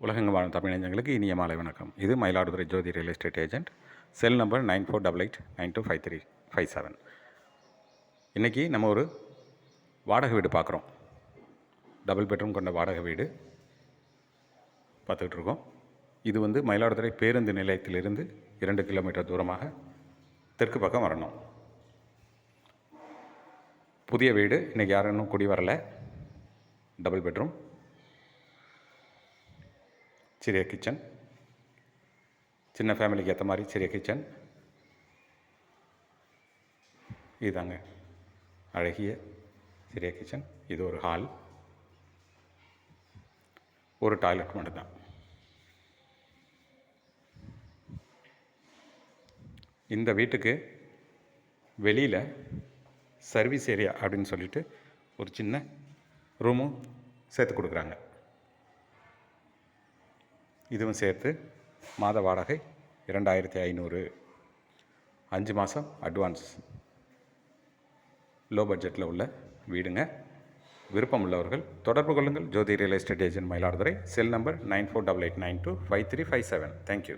உலகெங்கும் வாழும் தமிழஞ்சங்களுக்கு இனிய மாலை வணக்கம். இது Mayiladuthurai Jothi real estate agent. Cell number 9488925357. இன்றைக்கி நம்ம ஒரு வாடகை வீடு பார்க்குறோம். டபுள் பெட்ரூம் கொண்ட வாடகை வீடு பார்த்துக்கிட்டு இருக்கோம். இது வந்து மயிலாடுதுறை பேருந்து நிலையத்திலிருந்து 2 கிலோமீட்டர் தூரமாக தெற்கு பக்கம் வரணும். புதிய வீடு, இன்றைக்கி யாரும் இன்னும் குடி வரலை. டபுள் பெட்ரூம், சிறிய கிச்சன், சின்ன ஃபேமிலிக்கு ஏற்ற மாதிரி சிறிய கிச்சன். இதுதாங்க அழகிய சிறிய கிச்சன். இது ஒரு ஹால், ஒரு டாய்லெட் மட்டும்தான். இந்த வீட்டுக்கு வெளியில் சர்வீஸ் ஏரியா அப்படின்னு சொல்லிட்டு ஒரு சின்ன ரூமும் சேர்த்து கொடுக்குறாங்க. இதுவும் சேர்த்து மாத வாடகை 2500. 5 மாதம் அட்வான்ஸ். லோ பட்ஜெட்டில் உள்ள வீடுங்க. விருப்பம் உள்ளவர்கள் தொடர்பு கொள்ளுங்கள். Jothi real estate agent, Mayiladuthurai. Cell number 9488925357. Thank you.